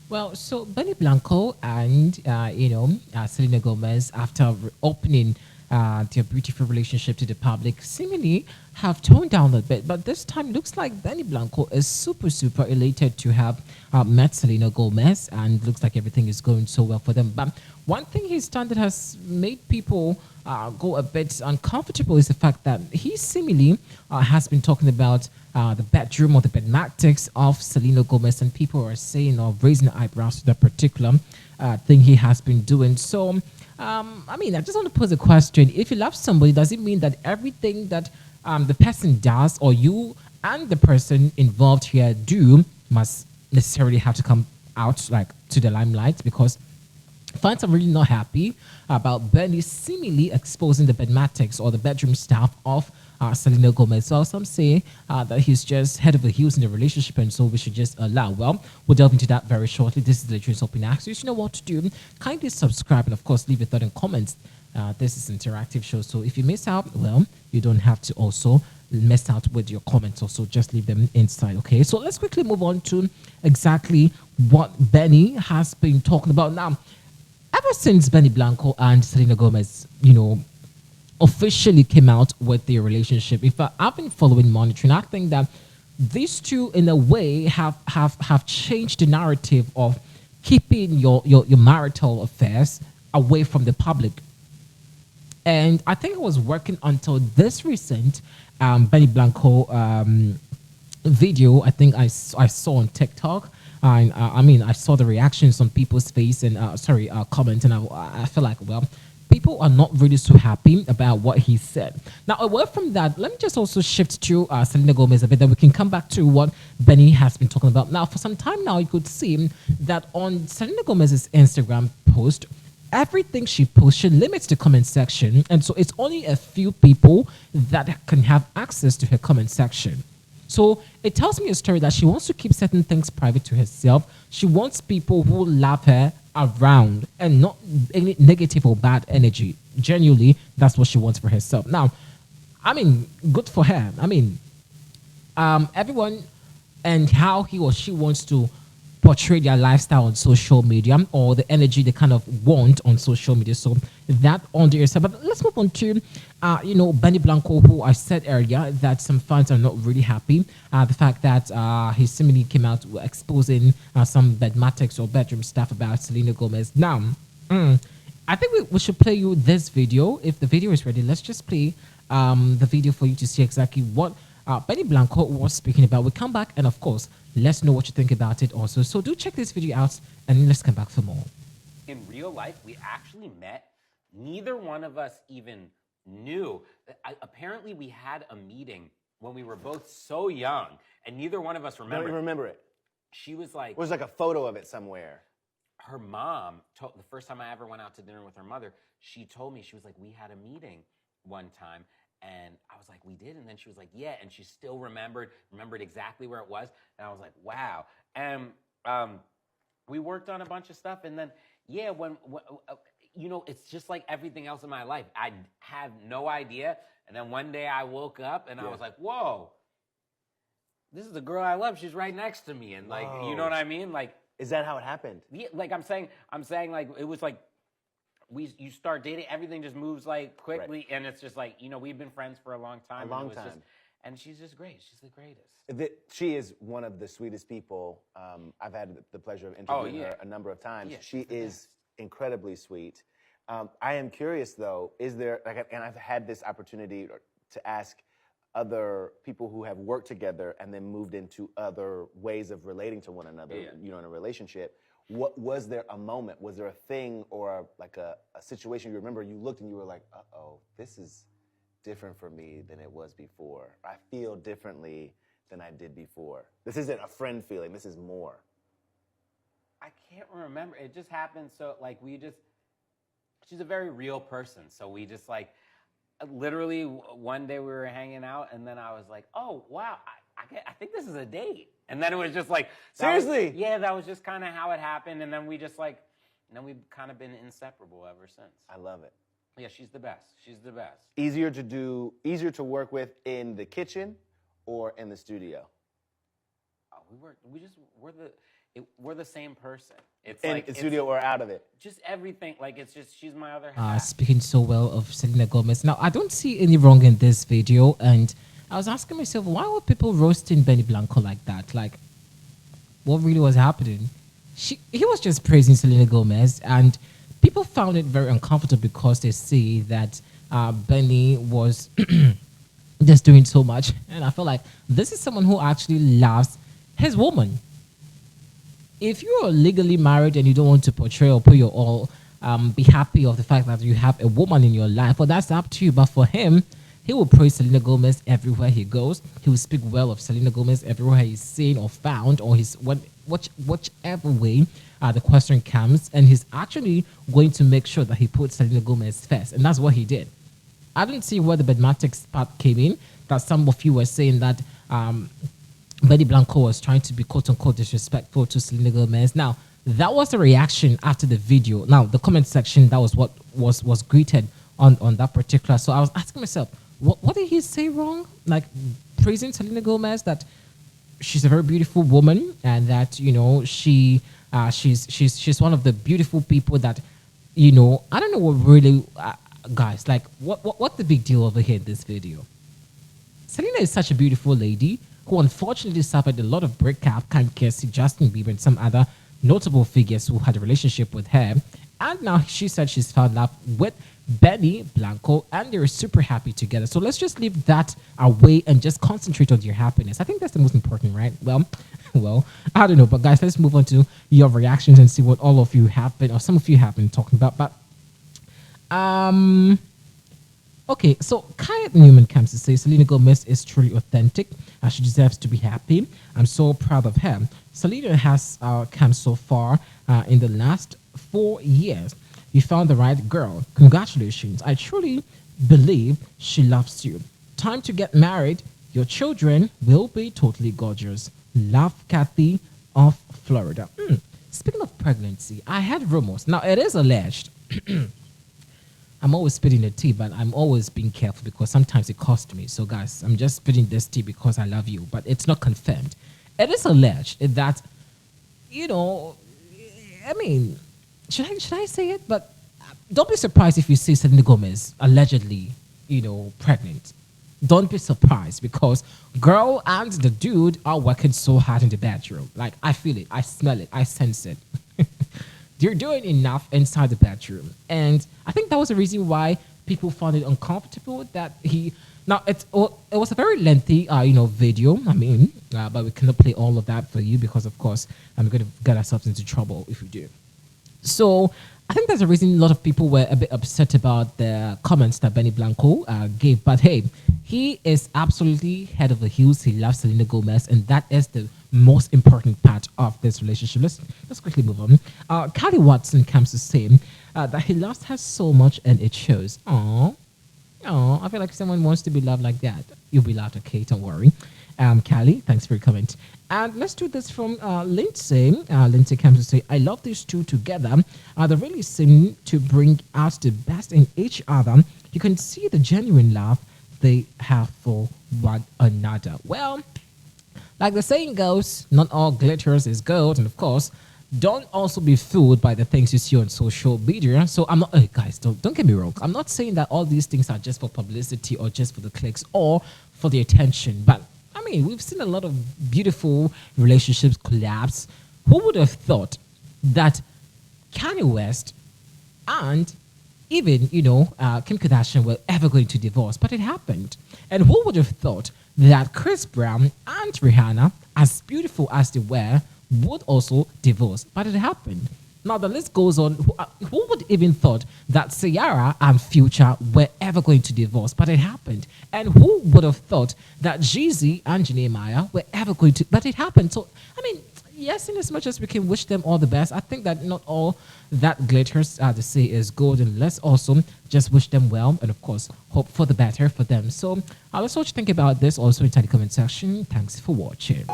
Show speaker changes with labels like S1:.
S1: Well, so Benny Blanco and Selena Gomez, after opening their beautiful relationship to the public, seemingly have toned down a bit. But this time, looks like Benny Blanco is super elated to have met Selena Gomez, and looks like everything is going so well for them. But one thing he's done that has made people go a bit uncomfortable is the fact that he seemingly has been talking about the bedroom or the bedmatics of Selena Gomez, and people are saying or raising eyebrows to that particular thing he has been doing. So, I just want to pose a question. If you love somebody, does it mean that everything that the person does or you and the person involved here do must necessarily have to come out like to the limelight? Because fans are really not happy about Bernie seemingly exposing the bedmatics or the bedroom stuff of Selena Gomez. So some say that he's just head over heels in the relationship, and so we should just allow. Well, we'll delve into that very shortly. This is the Latest Open Access. You know what to do. Kindly subscribe and, of course, leave a thought and comments. This is an interactive show, so if you miss out, well, you don't have to also mess out with your comments. Also, just leave them inside, okay? So let's quickly move on to exactly what Benny has been talking about now. Ever since Benny Blanco and Selena Gomez, officially came out with their relationship, if I've been following, monitoring, I think that these two, in a way, have changed the narrative of keeping your marital affairs away from the public. And I think it was working until this recent Benny Blanco video. I think I saw on TikTok. I saw the reactions on people's face and comments, and I feel like, well, people are not really so happy about what he said. Now, away from that, let me just also shift to Selena Gomez a bit, then we can come back to what Benny has been talking about. Now, for some time now, you could see that on Selena Gomez's Instagram post, everything she posts, she limits the comment section, and so it's only a few people that can have access to her comment section. So it tells me a story that she wants to keep certain things private to herself. She wants people who love her around and not any negative or bad energy. Genuinely, that's what she wants for herself. Now, good for her. Everyone and how he or she wants to portray their lifestyle on social media or the energy they kind of want on social media. So that on the yourself. But let's move on to, Benny Blanco, who I said earlier that some fans are not really happy. The fact that he seemingly came out exposing some bedmatics or bedroom stuff about Selena Gomez. Now, I think we should play you this video. If the video is ready, let's just play the video for you to see exactly what Benny Blanco was speaking about. We'll come back and, of course, let's know what you think about it also. So do check this video out and let's come back for more.
S2: In real life, we actually met. Neither one of us even knew. Apparently, we had a meeting when we were both so young, and neither one of us
S3: I don't
S2: remember.
S3: even remember it.
S2: She was like...
S3: It was like a photo of it somewhere.
S2: Her mom, the first time I ever went out to dinner with her mother, she told me, she was like, we had a meeting one time. And I was like, we did? And then she was like, yeah. And she still remembered exactly where it was. And I was like, wow. And we worked on a bunch of stuff. And then, yeah, when it's just like everything else in my life. I had no idea. And then one day I woke up and I was like, whoa, this is the girl I love. She's right next to me. And like, you know what I mean? Like,
S3: is that how it happened?
S2: Yeah, like I'm saying like, it was like, you start dating, everything just moves like quickly, right. And it's just like, we've been friends for a long time. And she's just great. She's the greatest.
S3: She is one of the sweetest people. I've had the pleasure of interviewing her a number of times. Yeah, she is incredibly sweet. I am curious though, is there, and I've had this opportunity to ask other people who have worked together and then moved into other ways of relating to one another, in a relationship. What was there a moment? Was there a thing or a situation you remember you looked and you were like, uh-oh, this is different for me than it was before. I feel differently than I did before. This isn't a friend feeling, this is more.
S2: I can't remember. It just happened so she's a very real person. So we just literally one day we were hanging out and then I was like, oh, wow, I think this is a date. And then it was just like...
S3: Seriously?
S2: That was just kind of how it happened. And then we just then we've kind of been inseparable ever since.
S3: I love it.
S2: Yeah, she's the best. She's the best.
S3: Easier to work with in the kitchen or in the studio?
S2: Oh, we're the same person. It's
S3: in
S2: like
S3: the studio or out of it?
S2: Just everything. Like it's just she's my other half.
S1: Speaking so well of Selena Gomez. Now, I don't see any wrong in this video, and I was asking myself, why were people roasting Benny Blanco like that? Like, what really was happening? He was just praising Selena Gomez, and people found it very uncomfortable because they see that Benny was just doing so much, and I feel like this is someone who actually loves his woman. If you're legally married and you don't want to portray or put your all, be happy of the fact that you have a woman in your life, well, that's up to you. But for him, he will praise Selena Gomez everywhere he goes. He will speak well of Selena Gomez everywhere he's seen or found, or whichever way the question comes. And he's actually going to make sure that he puts Selena Gomez first. And that's what he did. I didn't see where the bedmatics part came in, that some of you were saying that Benny Blanco was trying to be quote-unquote disrespectful to Selena Gomez. Now, that was the reaction after the video. Now, the comment section, that was what was greeted on that particular. So I was asking myself, what did he say wrong? Like, praising Selena Gomez, that she's a very beautiful woman, and that, you know, she's one of the beautiful people that, you know, I don't know what really, guys, like, what's the big deal over here in this video? Selena is such a beautiful lady who unfortunately suffered a lot of breakup, Kanye West, Justin Bieber, and some other notable figures who had a relationship with her. And now she said she's found love with Benny Blanco, and they're super happy together. So let's just leave that away and just concentrate on your happiness. I think that's the most important, right? Well, I don't know. But guys, let's move on to your reactions and see what all of you have been, or some of you have been talking about. But okay, so Kaya Newman comes to say Selena Gomez is truly authentic and she deserves to be happy. I'm so proud of her. Selena has come so far in the last 4 years. You found the right girl. Congratulations. I truly believe she loves you. Time to get married. Your children will be totally gorgeous. Love, Kathy of Florida. Speaking of pregnancy, I had rumors. Now, it is alleged. I'm always spitting the tea, but I'm always being careful because sometimes it costs me. So, guys, I'm just spitting this tea because I love you, but it's not confirmed. It is alleged that, you know, I mean, should I say it? But don't be surprised if you see Selena Gomez allegedly, you know, pregnant. Don't be surprised because girl and the dude are working so hard in the bedroom. Like, I feel it, I smell it, I sense it. They're doing enough inside the bedroom. And I think that was the reason why people found it uncomfortable that he... Now, it was a very lengthy, video. I mean, but we cannot play all of that for you because, of course, I'm going to get ourselves into trouble if we do. So I think that's the reason a lot of people were a bit upset about the comments that Benny Blanco gave. But hey, he is absolutely head over heels. He loves Selena Gomez, and that is the most important part of this relationship. Let's quickly move on. Callie Watson comes to say that he loves her so much, and it shows. Aww. Oh, I feel like someone wants to be loved like that. You'll be loved, okay? Don't worry. Callie, thanks for your comment. And let's do this from Lindsay. Lindsay comes to say, I love these two together. They really seem to bring out the best in each other. You can see the genuine love they have for one another. Well, like the saying goes, not all glitters is gold. And of course, don't also be fooled by the things you see on social media. So I'm not, guys, don't get me wrong. I'm not saying that all these things are just for publicity or just for the clicks or for the attention. But I mean, we've seen a lot of beautiful relationships collapse. Who would have thought that Kanye West and even, Kim Kardashian were ever going to divorce? But it happened. And who would have thought that Chris Brown and Rihanna, as beautiful as they were, would also divorce? But it happened. Now the list goes on. Who would even thought that Ciara and Future were ever going to divorce? But it happened. And who would have thought that Jeezy and Janae Maya were ever going to? But it happened. So I mean, yes, in as much as we can wish them all the best, I think that not all that glitters to say is gold, and let's also just wish them well and of course hope for the better for them. So let's what you think about this also inside the comment section. Thanks for watching.